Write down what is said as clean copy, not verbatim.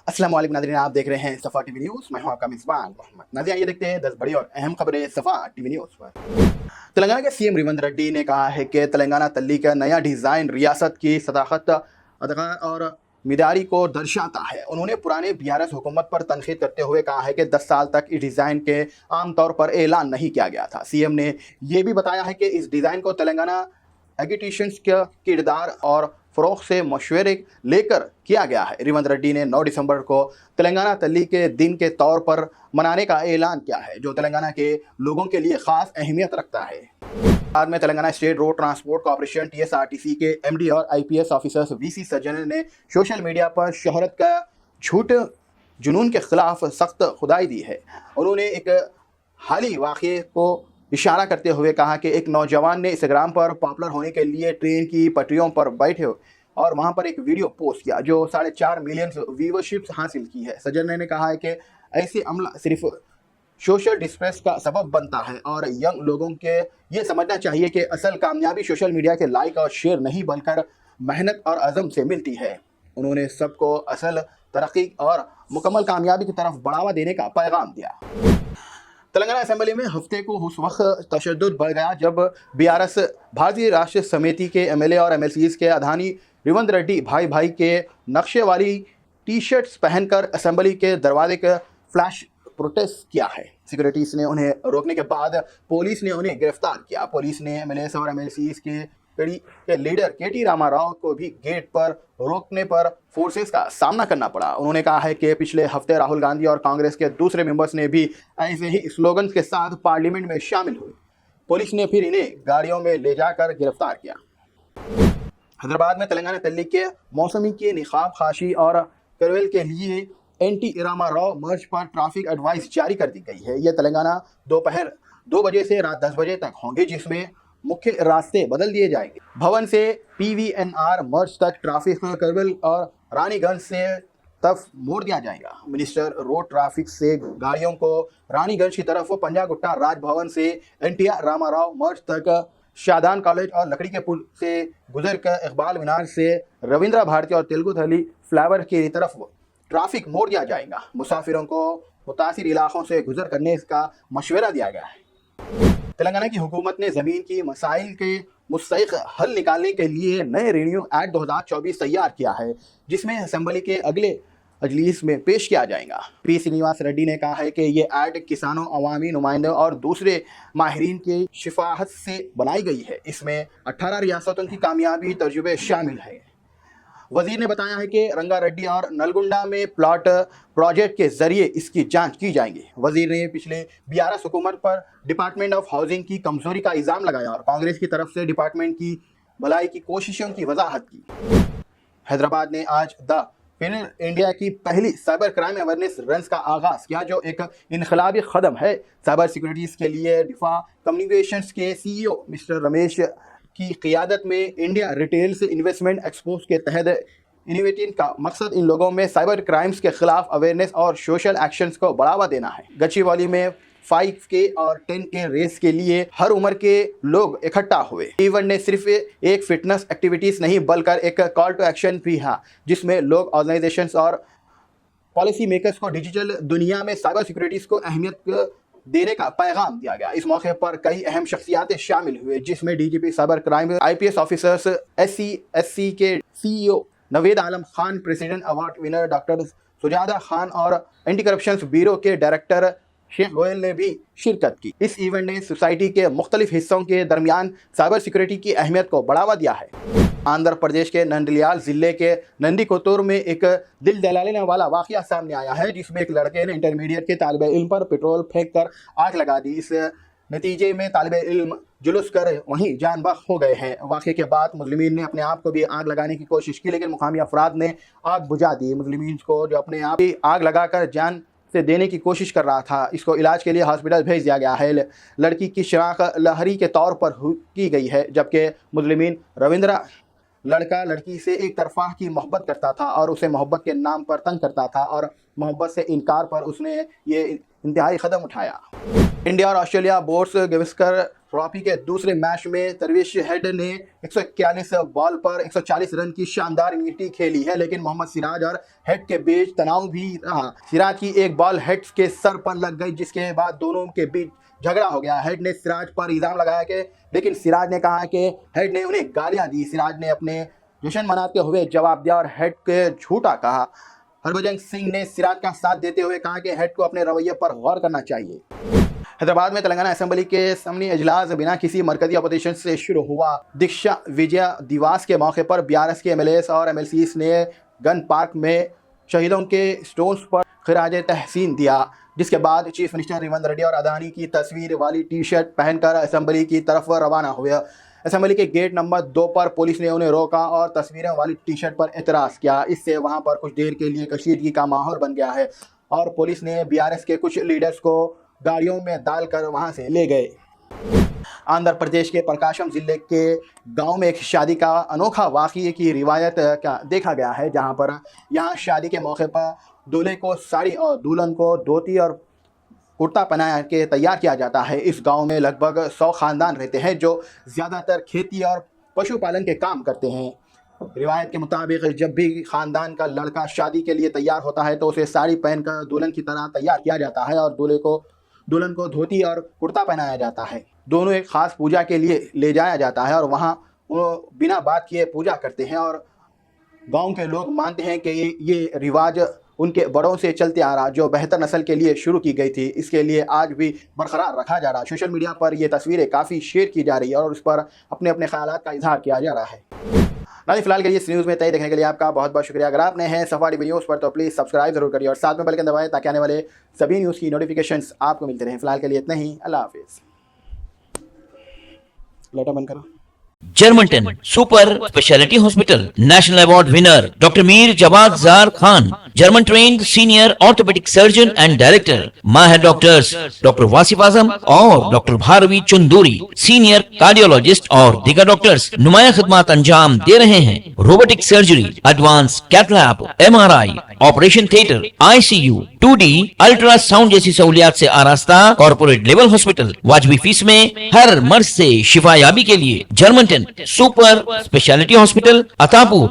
अस्सलाम वालेकुम नाज़रीन, आप देख रहे हैं सफ़ा टीवी न्यूज़। मैं हूं आपका मेज़बान मोहम्मद। नाज़रीन, आइए देखते हैं 10 बड़ी और अहम खबरें सफ़ा टीवी न्यूज़ पर। तेलंगाना के सीएम रेवंत रेड्डी ने कहा है कि तेलंगाना तल्ली का नया डिज़ाइन रियासत की सदाकत, अधिकार और मिदारी को दर्शाता है। उन्होंने पुराने बीआरएस हुकूमत पर तनकीद करते हुए कहा है कि 10 साल तक इस डिज़ाइन के आमतौर पर ऐलान नहीं किया गया था। सीएम ने यह भी बताया है कि इस डिज़ाइन को तेलंगाना एगिटेशंस का किरदार और फ़रोग़ से मशवरे लेकर किया गया है। रेवंत रेड्डी ने 9 दिसंबर को तेलंगाना तल्ली के दिन के तौर पर मनाने का ऐलान किया है, जो तेलंगाना के लोगों के लिए ख़ास अहमियत रखता है। बाद में Telangana state road transport corporation TSRTC के एमडी और आईपीएस ऑफिसर्स वीसी सज्जनन ने सोशल मीडिया पर शोहरत का झूठ जुनून के खिलाफ सख्त खुदाई दी है। उन्होंने एक हाली वाक़े को इशारा करते हुए कहा कि एक नौजवान ने इंस्टाग्राम पर पॉपुलर होने के लिए ट्रेन की पटरियों पर बैठे और वहां पर एक वीडियो पोस्ट किया जो 4.5 मिलियन व्यूवरशिप हासिल की है। सज्जन ने कहा है कि ऐसे अमला सिर्फ सोशल डिस्ट्रेस का सबब बनता है और यंग लोगों के ये समझना चाहिए कि असल कामयाबी सोशल मीडिया के लाइक और शेयर नहीं बल्कि मेहनत और अज़म से मिलती है। उन्होंने सबको असल तरक्की और मुकम्मल कामयाबी की तरफ बढ़ावा देने का पैगाम दिया। तेलंगाना असेंबली में हफ्ते को उस वक्त तशद्दुद बढ़ गया जब बीआरएस भारतीय राष्ट्रीय समिति के एमएलए और एमएलसीज के अधानी रेवंत रेड्डी भाई भाई के नक्शे वाली टी शर्ट्स पहनकर असेंबली के दरवाजे का फ्लैश प्रोटेस्ट किया है। सिक्योरिटीज ने उन्हें रोकने के बाद पुलिस ने उन्हें गिरफ्तार किया। पुलिस ने एमएलए और एमएलसीज के लीडर केटी रामाराव को भी गेट पर रोकने पर फोर्सेस का सामना करना पड़ा। उन्होंने कहा है कि पिछले हफ्ते राहुल गांधी और कांग्रेस के दूसरे मेंबर्स ने भी ऐसे ही स्लोगन्स के साथ पार्लियामेंट में शामिल हुए। पुलिस ने फिर इन्हें गाड़ियों में ले जाकर गिरफ्तार किया। हैदराबाद में तेलंगाना तल्ली के मौसमी के निकाब खाशी और करवेल के लिए एंटी रामाराव मर्च पर ट्रैफिक एडवाइस जारी कर दी गई है। यह तेलंगाना दोपहर 2 बजे से रात 10 बजे तक होंगे, जिसमें मुख्य रास्ते बदल दिए जाएंगे। भवन से पीवीएनआर मर्ज तक ट्रैफिक करवेल और रानीगंज से तरफ मोड़ दिया जाएगा। मिनिस्टर रोड ट्रैफिक से गाड़ियों को रानीगंज की तरफ, पंजागुट्टा राजभवन से एनटीआर रामाराव मर्ज तक, शादान कॉलेज और लकड़ी के पुल से गुजर कर इकबाल मीनार से रविंद्र भारती और तेलुगु थली फ्लावर की तरफ ट्रैफिक मोड़ दिया जाएगा। मुसाफिरों को मुतासिर इलाकों से गुजर करने का मशवरा दिया गया है। तेलंगाना की हुकूमत ने ज़मीन की मसाइल के मुस्तक़िल हल निकालने के लिए नए रेवेन्यू एक्ट 2024 तैयार किया है, जिसमें असेंबली के अगले अजलीस में पेश किया जाएगा। पी श्रीनिवास रेड्डी ने कहा है कि ये एक्ट किसानों, अवामी नुमाइंदों और दूसरे माहिरीन की शिफाहत से बनाई गई है। इसमें 18 रियासतों की कामयाबी तजुर्बे शामिल है। वजीर ने बताया है कि रंगारेड्डी और नलगुंडा में प्लॉट प्रोजेक्ट के जरिए इसकी जांच की जाएगी। वजीर ने पिछले बीआरएस हुकूमत पर डिपार्टमेंट ऑफ हाउसिंग की कमजोरी का इल्ज़ाम लगाया और कांग्रेस की तरफ से डिपार्टमेंट की भलाई की कोशिशों की वजाहत की। हैदराबाद ने आज द फिनर इंडिया की पहली साइबर क्राइम अवेयरनेस रन्स का आगाज़ किया, जो एक इनकलाबी कदम है। साइबर सिक्योरिटीज़ के लिए डिफा कम्युनिकेशंस के सीईओ मिस्टर रमेश की क़ियादत में इंडिया रिटेल से इन्वेस्टमेंट एक्सपो के तहत इनोवेटिव का मकसद इन लोगों में साइबर क्राइम्स के खिलाफ अवेयरनेस और सोशल एक्शंस को बढ़ावा देना है। गच्चीवाली में 5K और 10K रेस के लिए हर उम्र के लोग इकट्ठा हुए। इवेंट ने सिर्फ एक फिटनेस एक्टिविटीज़ नहीं बल्कि एक कॉल टू एक्शन भी है, जिसमें लोग, ऑर्गेनाइजेशंस और पॉलिसी मेकर्स को डिजिटल दुनिया में साइबर सिक्योरिटीज़ को अहमियत देने का पैगाम दिया गया। इस मौके पर कई अहम शख्सियातें शामिल हुए, जिसमें DGP cyber crime, IPS officers, SC के CEO Naved Alam Khan, president award winner doctor Sujada Khan और एंटी करप्शन ब्यूरो के डायरेक्टर शेख गोयल ने भी शिरकत की। इस इवेंट ने सोसाइटी के मुख्तलिफ हिस्सों के दरमियान साइबर सिक्योरिटी की अहमियत को बढ़ावा दिया है। आंध्र प्रदेश के नंदलियाल ज़िले के नंदीकोतुर में एक दिल दहलाने वाला वाक़या सामने आया है, जिसमें एक लड़के ने इंटरमीडिएट के तालिब इल्म पर पेट्रोल फेंक कर आग लगा दी। इस नतीजे में तालिब इल्म जुलूस कर वहीं जान बख्श हो गए हैं। वाक़े के बाद मुस्लिमीन ने अपने आप को भी आग लगाने की कोशिश की, लेकिन मुकामी अफराद ने आग बुझा दी। मुस्लिमीन को जो अपने आप ही आग लगाकर जान से देने की कोशिश कर रहा था, इसको इलाज के लिए हॉस्पिटल भेज दिया गया है। लड़की की शनाख्त लहरी के तौर पर की गई है, जबकि मुस्लिमीन रविंद्रा लड़का लड़की से एक तरफा की मोहब्बत करता था और उसे मोहब्बत के नाम पर तंग करता था और मोहब्बत से इनकार पर उसने ये इंतहाई कदम उठाया। इंडिया और ऑस्ट्रेलिया बोर्ड्स गेवस्कर ट्रॉफी के दूसरे मैच में तरविश हेड ने 141 बॉल पर 140 रन की शानदार इनिंग खेली है, लेकिन मोहम्मद सिराज और हेड के बीच तनाव भी रहा। सिराज की एक बॉल हेड के सर पर लग गई, जिसके बाद दोनों के बीच झगड़ा हो गया। हेड ने सिराज पर इल्जाम लगाया कि लेकिन सिराज ने कहा कि हेड ने उन्हें गालियां दी। सिराज ने अपने जश्न मनाते हुए जवाब दिया और हेड के झूठा कहा। हरभजन सिंह ने सिराज का साथ देते हुए कहा कि हेड को अपने रवैये पर गौर करना चाहिए। हैदराबाद में तेलंगाना असेंबली के सामने इजलास बिना किसी मरकजी अपोजिशन से शुरू हुआ। दीक्षा विजय दिवस के मौके पर बीआरएस के एमएलएस और एमएलसीज ने गन पार्क में शहीदों के स्टोन्स पर खिराज तहसीन दिया, जिसके बाद चीफ मिनिस्टर रेवंत रेड्डी और अदानी की तस्वीर वाली टी शर्ट पहनकर असेंबली की तरफ रवाना हुए। असेंबली के गेट नंबर 2 पर पुलिस ने उन्हें रोका और तस्वीरें वाली टी शर्ट पर एतराज़ किया। इससे वहां पर कुछ देर के लिए कशीदगी का माहौल बन गया है और पुलिस ने बीआरएस के कुछ लीडर्स को गाड़ियों में डालकर वहां से ले गए। आंध्र प्रदेश के प्रकाशम जिले के गांव में एक शादी का अनोखा वाक़ये की रिवायत का देखा गया है, जहां पर शादी के मौके पर दूल्हे को साड़ी और दुल्हन को धोती और कुर्ता पहना के तैयार किया जाता है। इस गांव में लगभग 100 खानदान रहते हैं जो ज़्यादातर खेती और पशुपालन के काम करते हैं। रिवायत के मुताबिक जब भी खानदान का लड़का शादी के लिए तैयार होता है तो उसे साड़ी पहनकर दुल्हन की तरह तैयार किया जाता है और दुल्हन को धोती और कुर्ता पहनाया जाता है। दोनों एक खास पूजा के लिए ले जाया जाता है और वहाँ वो बिना बात किए पूजा करते हैं और गांव के लोग मानते हैं कि ये रिवाज उनके बड़ों से चलते आ रहा, जो बेहतर नस्ल के लिए शुरू की गई थी। इसके लिए आज भी बरकरार रखा जा रहा। सोशल मीडिया पर ये तस्वीरें काफ़ी शेयर की जा रही है और उस पर अपने अपने ख्यालात का इजहार किया जा रहा है। नाज़रीन, फिलहाल के लिए इस न्यूज़ में तय देखने के लिए आपका बहुत बहुत शुक्रिया। अगर आपने हैं सफा टीवी न्यूज़ पर तो प्लीज़ सब्सक्राइब जरूर करिए और साथ में बेल आइकन दबाएं ताकि आने वाले सभी न्यूज़ की नोटिफिकेशंस आपको मिलते रहें। फिलहाल के लिए इतना ही। अल्लाह हाफिज़। लाइट बंद करो। जर्मनटन super speciality hospital national award winner doctor Mir Jawad Jar Khan, German trained senior orthopedic surgeon and director, माहिर डॉक्टर्स डॉक्टर वासिफ आजम और doctor Bharvi Chanduri, senior cardiologist और दीगर डॉक्टर्स नुमाया खिदमत अंजाम दे रहे हैं। Robotic surgery, advance cath lab, MRI, operation theatre, ICU, 2D ultrasound जैसी सहूलियात से आरास्ता कॉर्पोरेट लेवल हॉस्पिटल। वाजबी फीस में हर मर्ज से शिफायाबी के लिए Germanton super speciality hospital, Attapur,